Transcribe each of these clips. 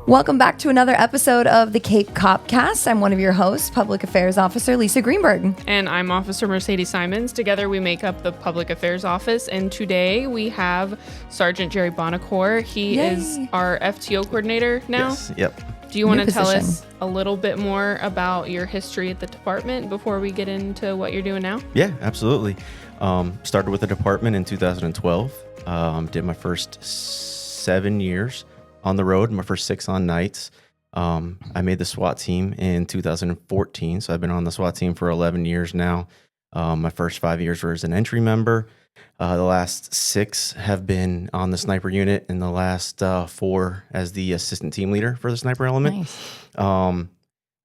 Welcome back to another episode of the Cape CopCast. I'm one of your hosts, Public Affairs Officer Lisa Greenberg. And I'm Officer Mercedes Simons. Together we make up the Public Affairs Office. And today we have Sergeant Gerry Buonocore. He is our FTO coordinator now. Yes, yep. Do you want to tell us a little bit more about your history at the department before we get into what you're doing now? Yeah, absolutely. Started with the department in 2012. Did my first 7 years on the road, my first 6 on nights. I made the SWAT team in 2014, so I've been on the SWAT team for 11 years now. My first 5 years were as an entry member. The last 6 have been on the sniper unit, and the last 4 as the assistant team leader for the sniper element. Nice.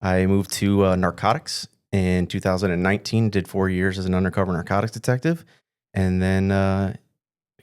I moved to narcotics in 2019, did 4 years as an undercover narcotics detective, and then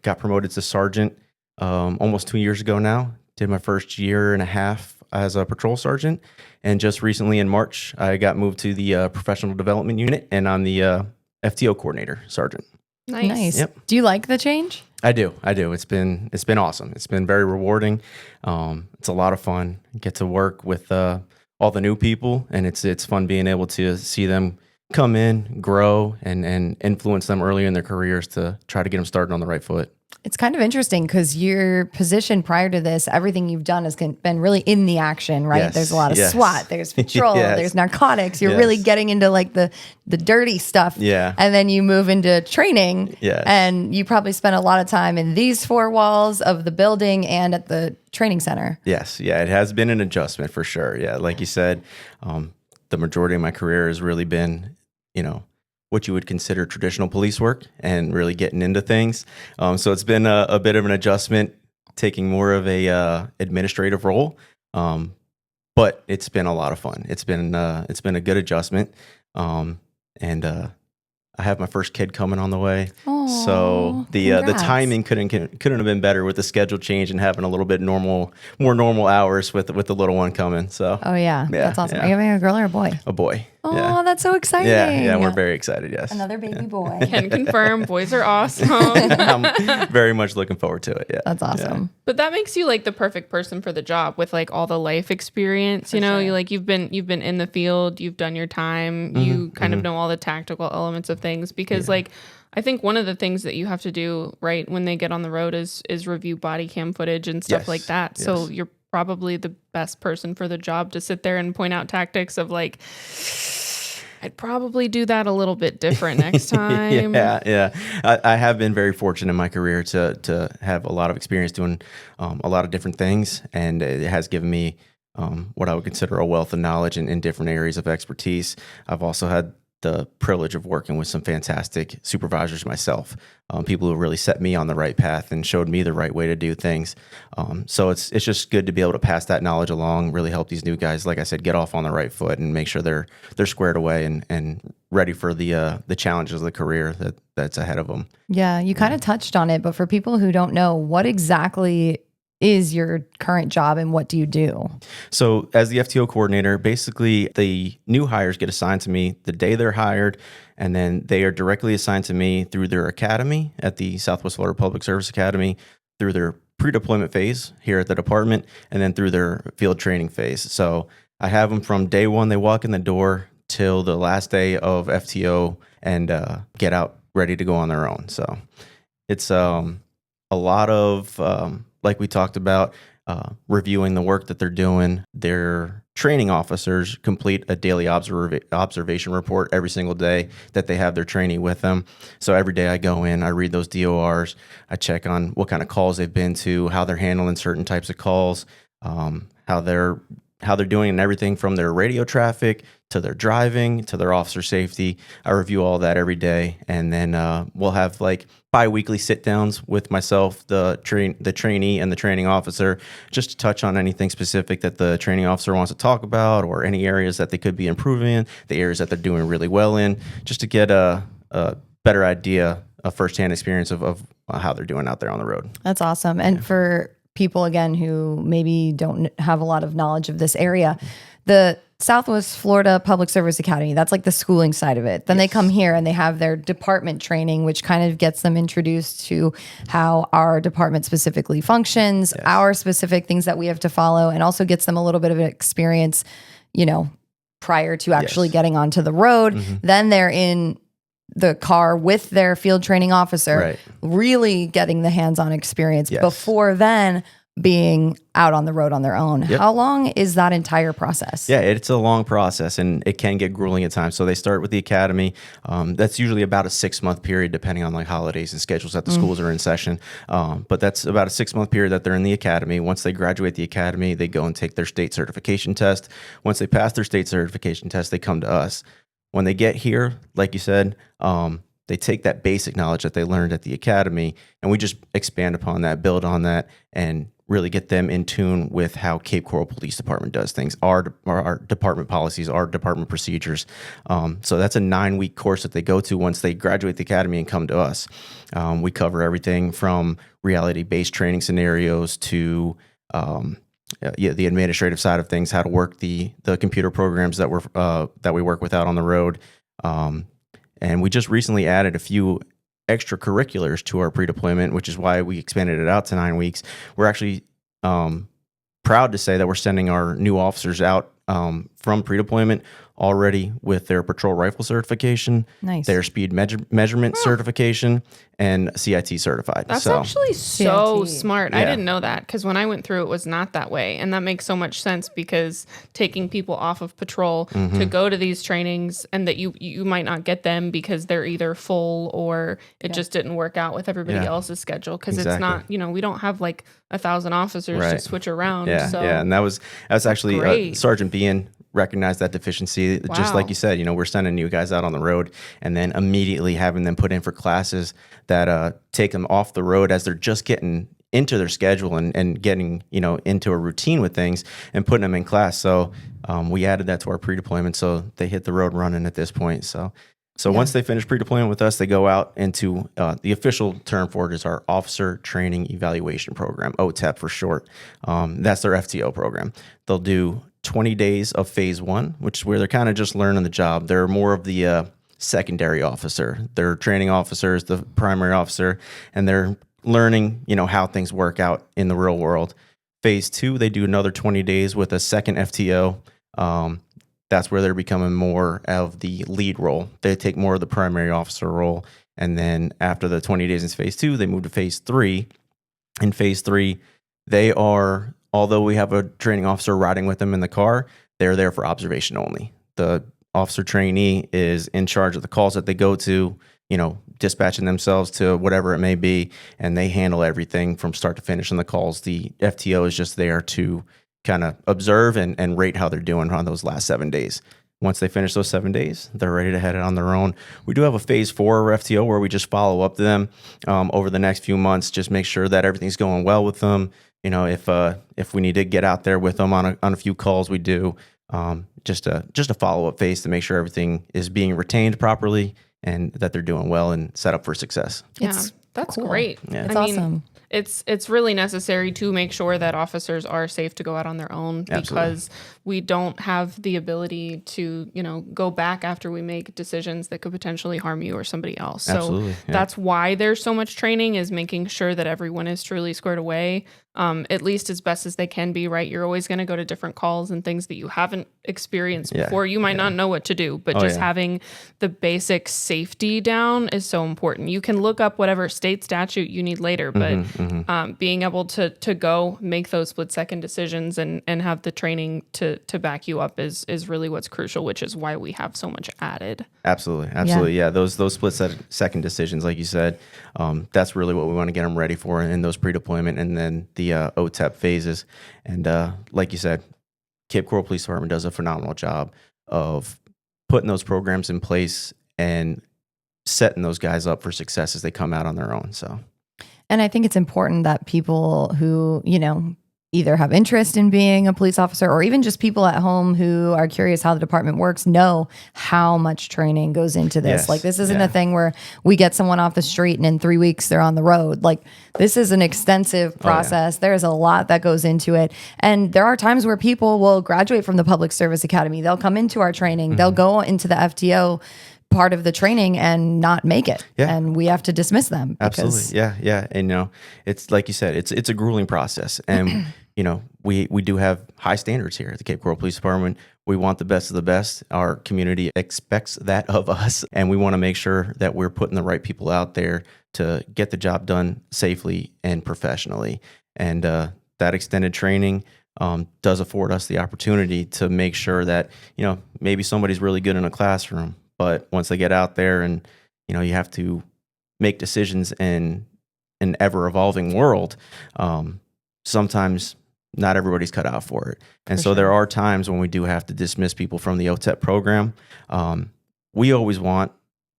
got promoted to sergeant almost 2 years ago now. Did my first year and a half as a patrol sergeant, and just recently in March, I got moved to the professional development unit, and I'm the FTO coordinator sergeant. Nice. Yep. Do you like the change? I do. It's been awesome. It's been very rewarding. It's a lot of fun. Get to work with all the new people, and it's fun being able to see them come in, grow, and influence them early in their careers to try to get them started on the right foot. It's kind of interesting because your position prior to this, everything you've done has been really in the action, right? Yes, There's a lot of yes. SWAT, there's patrol, Yes. there's narcotics. You're Yes. really getting into like the dirty stuff. Yeah. And then you move into training. Yes. And you probably spent a lot of time in these 4 walls of the building and at the training center. Yes. Yeah. It has been an adjustment for sure. Yeah. Like you said, the majority of my career has really been, what you would consider traditional police work and really getting into things. So it's been a bit of an adjustment, taking more of a administrative role. But it's been a lot of fun. It's been a good adjustment. And I have my first kid coming on the way. Aw, So the congrats. timing couldn't have been better with the schedule change and having a little bit more normal hours with the little one coming. So Oh, yeah. That's awesome. yeah. Are you having a girl or a boy? a boy. Oh, Yeah. that's so exciting. Yeah, we're very excited. Yes, Another baby boy. Can confirm, boys are awesome. I'm very much looking forward to it. Yeah, That's awesome. But that makes you like the perfect person for the job with like all the life experience. You know, you've been in the field, you've done your time, you kind of know all the tactical elements of things. Because like I think one of the things that you have to do right when they get on the road is review body cam footage and stuff Yes, like that. So yes. you're probably the best person for the job to sit there and point out tactics of like, I'd probably do that a little bit different next time. Yeah. I have been very fortunate in my career to have a lot of experience doing a lot of different things, and it has given me what I would consider a wealth of knowledge in different areas of expertise. I've also had the privilege of working with some fantastic supervisors myself, people who really set me on the right path and showed me the right way to do things. So it's just good to be able to pass that knowledge along, really help these new guys, like I said, get off on the right foot and make sure they're squared away and ready for the challenges of the career that's ahead of them. Yeah, you kind of touched on it, but for people who don't know, what exactly is your current job and what do you do? So as the FTO coordinator, basically the new hires get assigned to me the day they're hired, and then they are directly assigned to me through their academy at the Southwest Florida Public Service Academy, through their pre-deployment phase here at the department, and then through their field training phase. So I have them from day one they walk in the door till the last day of FTO and get out ready to go on their own. So it's a lot of like we talked about, reviewing the work that they're doing. Their training officers complete a daily observation report every single day that they have their trainee with them. So every day I go in, I read those DORs, I check on what kind of calls they've been to, how they're handling certain types of calls, how they're doing and everything from their radio traffic to their driving to their officer safety. I review all that every day, and then we'll have like bi-weekly sit-downs with myself, the trainee, and the training officer, just to touch on anything specific that the training officer wants to talk about, or any areas that they could be improving in, the areas that they're doing really well in, just to get a better idea, a firsthand experience of how they're doing out there on the road. That's awesome. And for people, again, who maybe don't have a lot of knowledge of this area, the Southwest Florida Public Service Academy, that's like the schooling side of it. Then they come here and they have their department training, which kind of gets them introduced to how our department specifically functions, our specific things that we have to follow, and also gets them a little bit of an experience, prior to actually getting onto the road. Then they're in the car with their field training officer, really getting the hands-on experience before then being out on the road on their own. How long is that entire process? Yeah, it's a long process, and it can get grueling at times. So they start with the academy. That's usually about a 6-month period, depending on like holidays and schedules that the schools are in session. But that's about a 6-month period that they're in the academy. Once they graduate the academy, they go and take their state certification test. Once they pass their state certification test, they come to us. When they get here, like you said, they take that basic knowledge that they learned at the academy, and we just expand upon that, build on that, and really get them in tune with how Cape Coral Police Department does things, our department policies, our department procedures. So that's a 9-week course that they go to once they graduate the academy and come to us. We cover everything from reality-based training scenarios to the administrative side of things, how to work the computer programs that we work with out on the road. And we just recently added a few extracurriculars to our pre-deployment, which is why we expanded it out to 9 weeks. We're actually proud to say that we're sending our new officers out from pre-deployment already with their patrol rifle certification, their speed measurement certification, and CIT certified. That's actually so smart. I didn't know that, because when I went through, it was not that way. And that makes so much sense, because taking people off of patrol to go to these trainings, and that you might not get them because they're either full or it just didn't work out with everybody else's schedule. Because it's not, we don't have like 1,000 officers to switch around. And that was actually Sergeant Bean recognized that deficiency. Just like you said, we're sending new guys out on the road and then immediately having them put in for classes that take them off the road as they're just getting into their schedule and getting, into a routine with things and putting them in class. So we added that to our pre-deployment, so they hit the road running at this point. So once they finish pre-deployment with us, they go out into the official term for it is our Officer Training Evaluation Program, OTEP for short. That's their FTO program. They'll do 20 days of phase 1, which is where they're kind of just learning the job. They're more of the secondary officer. They're training officers, the primary officer, and they're learning, how things work out in the real world. Phase 2, they do another 20 days with a second FTO. That's where they're becoming more of the lead role. They take more of the primary officer role. And then after the 20 days in phase 2, they move to phase 3. In phase 3, they are, although we have a training officer riding with them in the car, they're there for observation only. The officer trainee is in charge of the calls that they go to, dispatching themselves to whatever it may be, and they handle everything from start to finish on the calls. The FTO is just there to kind of observe and rate how they're doing on those last 7 days. Once they finish those 7 days, they're ready to head it on their own. We do have a phase 4 FTO where we just follow up to them over the next few months, just make sure that everything's going well with them. If we need to get out there with them on a few calls, we do. Just a follow-up phase to make sure everything is being retained properly and that they're doing well and set up for success. That's cool. Great. Yeah. It's awesome. It's really necessary to make sure that officers are safe to go out on their own, because we don't have the ability to, go back after we make decisions that could potentially harm you or somebody else. So that's why there's so much training, is making sure that everyone is truly squared away, at least as best as they can be, right? You're always going to go to different calls and things that you haven't experienced before. You might not know what to do, but having the basic safety down is so important. You can look up whatever state statute you need later, but being able to go make those split-second decisions and have the training to back you up is really what's crucial, which is why we have so much added. Absolutely. Yeah. Those split-second decisions, like you said, that's really what we want to get them ready for in those pre-deployment and then the OTEP phases. And like you said, Cape Coral Police Department does a phenomenal job of putting those programs in place and setting those guys up for success as they come out on their own. So. And I think it's important that people who, either have interest in being a police officer or even just people at home who are curious how the department works know how much training goes into this. Yes. Like this isn't Yeah. a thing where we get someone off the street and in 3 weeks they're on the road. Like this is an extensive process. There's a lot that goes into it. And there are times where people will graduate from the Public Service Academy. They'll come into our training. They'll go into the FTO part of the training and not make it. Yeah. And we have to dismiss them. Absolutely. Yeah. And it's like you said, it's a grueling process. And we do have high standards here at the Cape Coral Police Department. We want the best of the best. Our community expects that of us. And we want to make sure that we're putting the right people out there to get the job done safely and professionally. And that extended training does afford us the opportunity to make sure that, maybe somebody's really good in a classroom, but once they get out there and, you have to make decisions in an ever-evolving world, sometimes not everybody's cut out for it. And so there are times when we do have to dismiss people from the OTEP program. We always want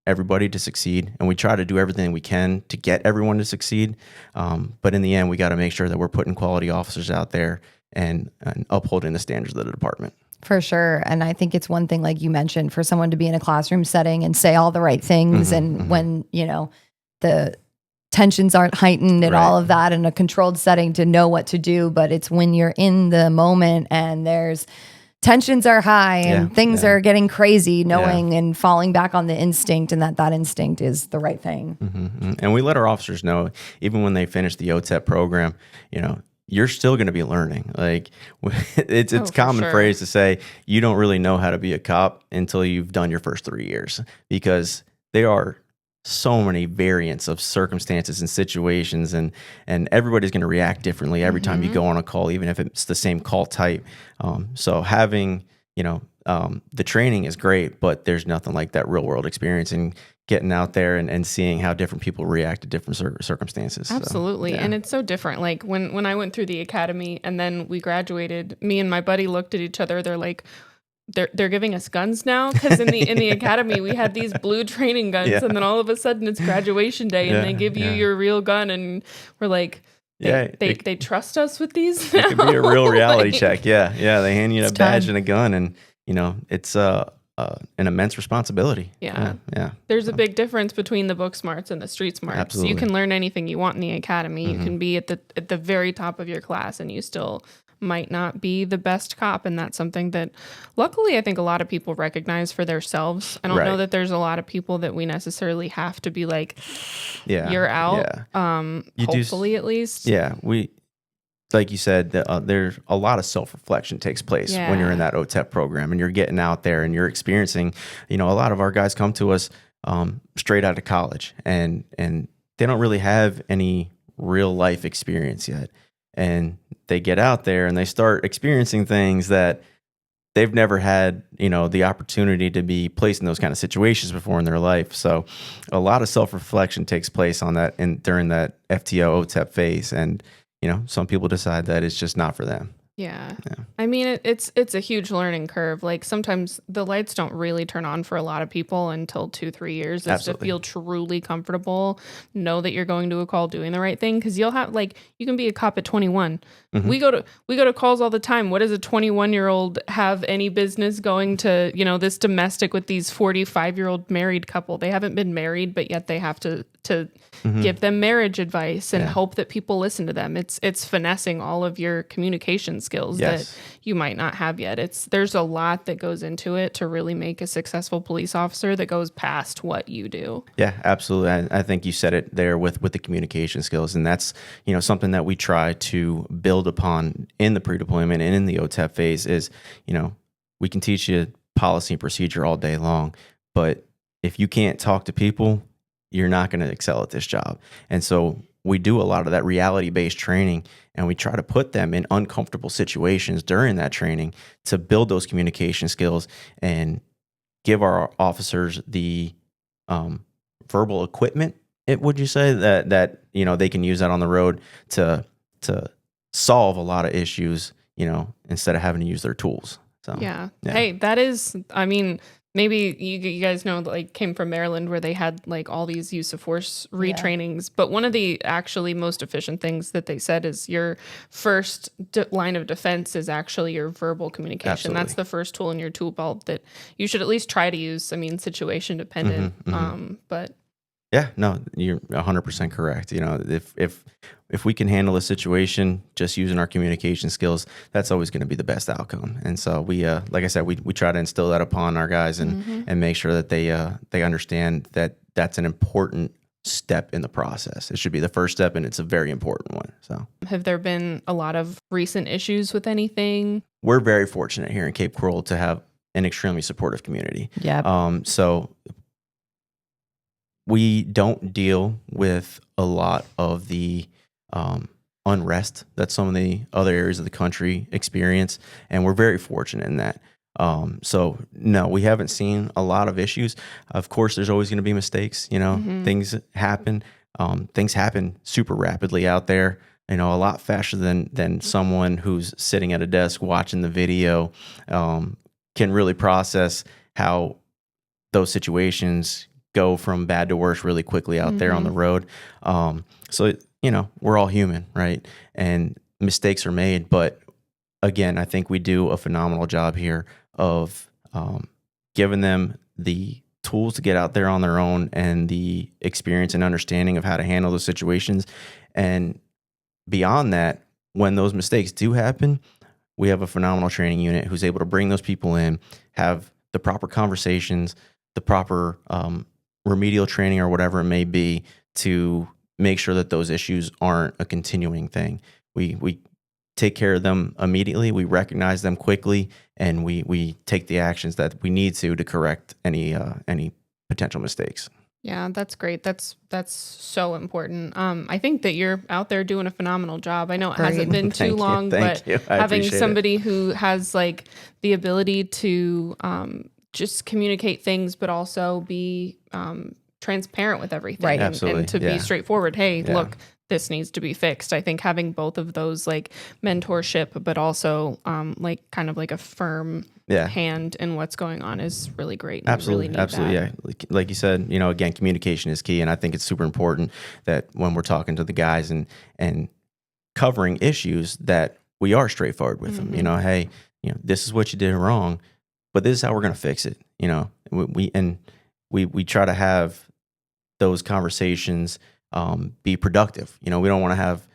everybody to succeed, and we try to do everything we can to get everyone to succeed. But in the end, we got to make sure that we're putting quality officers out there and upholding the standards of the department. For sure. And I think it's one thing, like you mentioned, for someone to be in a classroom setting and say all the right things. And when, the tensions aren't heightened and all of that in a controlled setting to know what to do. But it's when you're in the moment and there's tensions are high and things are getting crazy, knowing and falling back on the instinct and that instinct is the right thing. And we let our officers know, even when they finish the OTEP program, you're still going to be learning. Like it's a common phrase to say, you don't really know how to be a cop until you've done your first 3 years, because there are so many variants of circumstances and situations, and everybody's going to react differently every time you go on a call, even if it's the same call type. So having, the training is great, but there's nothing like that real world experience and getting out there and seeing how different people react to different circumstances. Absolutely. And it's so different. Like when I went through the academy and then we graduated, me and my buddy looked at each other. They're like, they're giving us guns now, because in the academy we had these blue training guns, and then all of a sudden it's graduation day and they give you your real gun, and we're like, they trust us with these now? It could be a real reality check. They hand you a badge and a gun, and it's an immense responsibility. There's a big difference between the book smarts and the street smarts. Absolutely. You can learn anything you want in the academy. You can be at the very top of your class, and you still might not be the best cop. And that's something that luckily I think a lot of people recognize for themselves. I don't know that there's a lot of people that we necessarily have to be like, you're out. Hopefully at least. We, like you said, there's a lot of self-reflection takes place when you're in that OTEP program and you're getting out there and you're experiencing, a lot of our guys come to us straight out of college and they don't really have any real life experience yet. And they get out there and they start experiencing things that they've never had, the opportunity to be placed in those kind of situations before in their life. So a lot of self-reflection takes place on that during that FTO OTEP phase. And, some people decide that it's just not for them. Yeah. I mean, it's a huge learning curve. Like sometimes the lights don't really turn on for a lot of people until 2-3 years. It's to feel truly comfortable, know that you're going to a call doing the right thing. Because you'll have you can be a cop at 21. We go to calls all the time. What does a 21-year-old have any business going to, this domestic with these 45-year-old married couple? They haven't been married, but yet they have to give them marriage advice and hope that people listen to them. It's finessing all of your communication skills that you might not have yet. There's a lot that goes into it to really make a successful police officer that goes past what you do. Yeah, absolutely. I think you said it there with the communication skills, and that's something that we try to build upon in the pre-deployment and in the OTEP phase. Is we can teach you policy and procedure all day long, but if you can't talk to people, you're not going to excel at this job. And so we do a lot of that reality-based training, and we try to put them in uncomfortable situations during that training to build those communication skills and give our officers the verbal equipment, would you say, that they can use that on the road to solve a lot of issues, instead of having to use their tools. So, yeah. Hey, that is, I mean, maybe you guys know, like, came from Maryland where they had like all these use of force retrainings. But one of the actually most efficient things that they said is your first line of defense is actually your verbal communication. Absolutely. That's the first tool in your tool belt that you should at least try to use. I mean, situation dependent. But Yeah, no, you're 100% correct. You know, if we can handle a situation just using our communication skills, that's always going to be the best outcome. And so we, like I said, we try to instill that upon our guys and make sure that they understand that that's an important step in the process. It should be the first step, and it's a very important one. So, have there been a lot of recent issues with anything? we're very fortunate here in Cape Coral to have an extremely supportive community. Yep. So we don't deal with a lot of the unrest that some of the other areas of the country experience, and we're very fortunate in that. So no, we haven't seen a lot of issues. Of course, there's always going to be mistakes. You know, things happen. Things happen super rapidly out there. You know, a lot faster than someone who's sitting at a desk watching the video can really process how those situations go from bad to worse really quickly out there on the road. So, you know, we're all human, right? And mistakes are made. But again, I think we do a phenomenal job here of giving them the tools to get out there on their own and the experience and understanding of how to handle those situations. And beyond that, when those mistakes do happen, we have a phenomenal training unit who's able to bring those people in, have the proper conversations, the proper remedial training or whatever it may be to make sure that those issues aren't a continuing thing. We take care of them immediately. We recognize them quickly, and we take the actions that we need to correct any potential mistakes. Yeah, that's great. That's so important. I think that you're out there doing a phenomenal job. I know it hasn't been too long, but having somebody who has like the ability to just communicate things, but also be transparent with everything, right? And to be straightforward. Hey, look, this needs to be fixed. I think having both of those, like mentorship, but also like kind of like a firm hand in what's going on, is really great. Absolutely, really absolutely, yeah. Like you said, you know, again, communication is key, and I think it's super important that when we're talking to the guys and covering issues, that we are straightforward with them. You know, hey, you know, this is what you did wrong, but this is how we're going to fix it. You know, we try to have those conversations be productive. You know, we don't want to have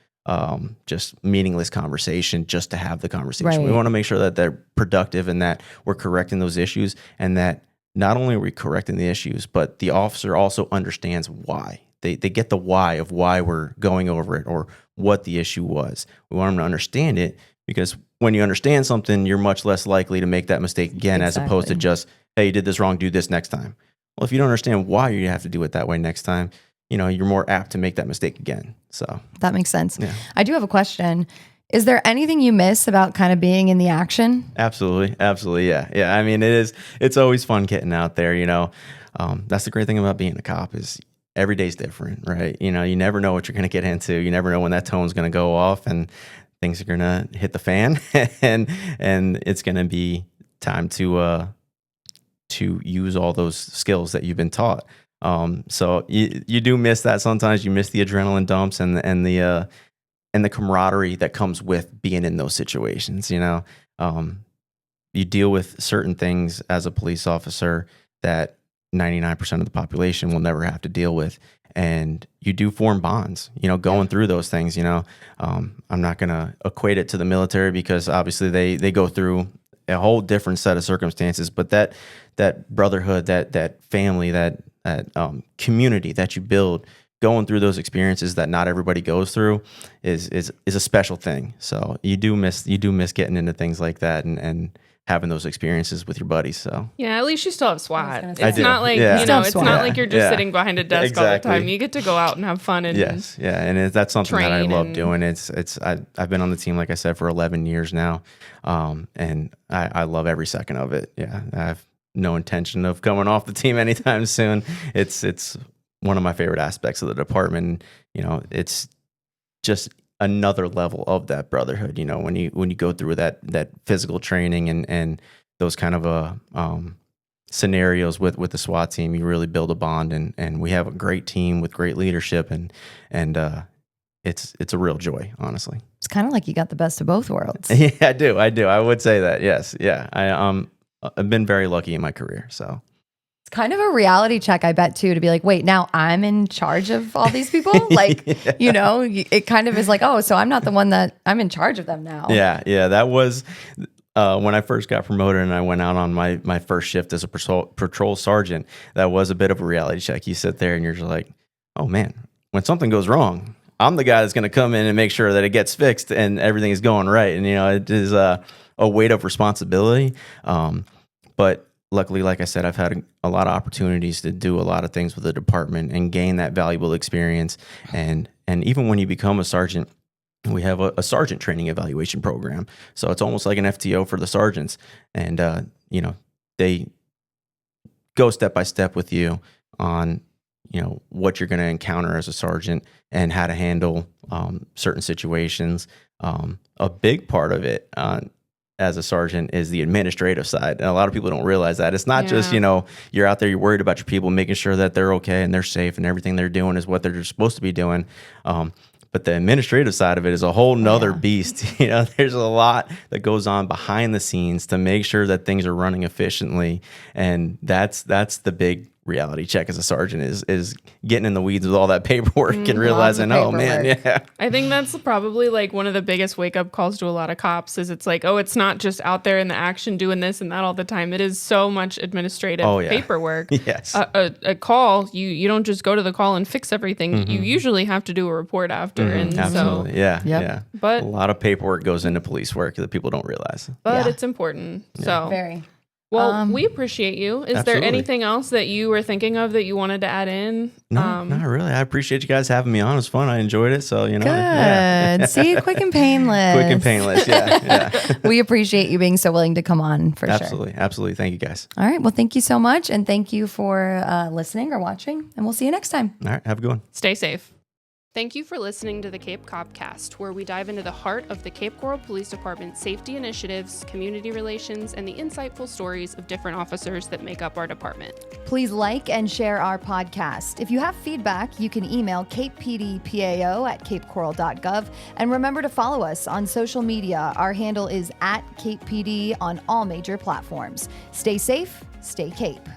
just meaningless conversation just to have the conversation. Right. We want to make sure that they're productive and that we're correcting those issues, and that not only are we correcting the issues, but the officer also understands why. They get the why of why we're going over it or what the issue was. We want them to understand it, because when you understand something, you're much less likely to make that mistake again, as opposed to just, hey, you did this wrong, do this next time. Well, if you don't understand why you have to do it that way next time, you know, you're more apt to make that mistake again. So that makes sense. Yeah. I do have a question. Is there anything you miss about kind of being in the action? Absolutely. Absolutely. Yeah. Yeah. I mean, it's always fun getting out there, you know. That's the great thing about being a cop is every day's different, right? You know, you never know what you're going to get into. You never know when that tone's going to go off and things are going to hit the fan and it's going to be time to use all those skills that you've been taught. So you do miss that sometimes. You miss the adrenaline dumps and the camaraderie that comes with being in those situations. You know, you deal with certain things as a police officer that 99% of the population will never have to deal with, and you do form bonds. You know, going through those things. You know, I'm not going to equate it to the military because obviously they go through a whole different set of circumstances, but that brotherhood, that family, that community that you build going through those experiences that not everybody goes through is a special thing. So you do miss getting into things like that and having those experiences with your buddies. So yeah, at least you still have SWAT. It's not like you know, it's not like you're just sitting behind a desk all the time. You get to go out and have fun and that's something that I love doing. I've been on the team, like I said, for 11 years now, and I love every second of it. Yeah, I have no intention of coming off the team anytime soon. It's one of my favorite aspects of the department. You know, it's just another level of that brotherhood. You know, when you go through that physical training and those kind of scenarios with the SWAT team, you really build a bond, and we have a great team with great leadership, and it's a real joy, honestly. It's kind of like you got the best of both worlds. Yeah, I do. I would say that. Yes. Yeah. I've been very lucky in my career. So It's kind of a reality check, I bet, too, to be like, wait, now I'm in charge of all these people? Like, it kind of is like, oh, so I'm not the one that I'm in charge of them now. Yeah. That was when I first got promoted and I went out on my first shift as a patrol sergeant. That was a bit of a reality check. You sit there and you're just like, oh, man, when something goes wrong, I'm the guy that's going to come in and make sure that it gets fixed and everything is going right. And, it is a weight of responsibility. But luckily, like I said, I've had a lot of opportunities to do a lot of things with the department and gain that valuable experience. And even when you become a sergeant, we have a sergeant training evaluation program. So it's almost like an FTO for the sergeants. And, they go step by step with you on what you're going to encounter as a sergeant and how to handle certain situations. A big part of it as a sergeant is the administrative side. And a lot of people don't realize that. It's not just, you're out there, you're worried about your people, making sure that they're okay and they're safe and everything they're doing is what they're supposed to be doing. But the administrative side of it is a whole nother beast. There's a lot that goes on behind the scenes to make sure that things are running efficiently. And that's the big reality check as a sergeant is getting in the weeds with all that paperwork and realizing, oh man, yeah. I think that's probably like one of the biggest wake up calls to a lot of cops is it's like, oh, it's not just out there in the action doing this and that all the time. It is so much administrative paperwork. Yes. A call, you don't just go to the call and fix everything. Mm-hmm. You usually have to do a report after. Mm-hmm. And absolutely. So, yeah. But a lot of paperwork goes into police work that people don't realize. But it's important. Yeah. So very. Well, we appreciate you. Is there anything else that you were thinking of that you wanted to add in? No, not really. I appreciate you guys having me on. It was fun. I enjoyed it. So, Good. Yeah. See, quick and painless. Quick and painless. Yeah. We appreciate you being so willing to come on for sure. Absolutely. Thank you, guys. All right. Well, thank you so much. And thank you for listening or watching. And we'll see you next time. All right. Have a good one. Stay safe. Thank you for listening to the Cape CopCast, where we dive into the heart of the Cape Coral Police Department's safety initiatives, community relations, and the insightful stories of different officers that make up our department. Please like and share our podcast. If you have feedback, you can email capepdpao@capecoral.gov. And remember to follow us on social media. Our handle is @CapePD on all major platforms. Stay safe, stay Cape.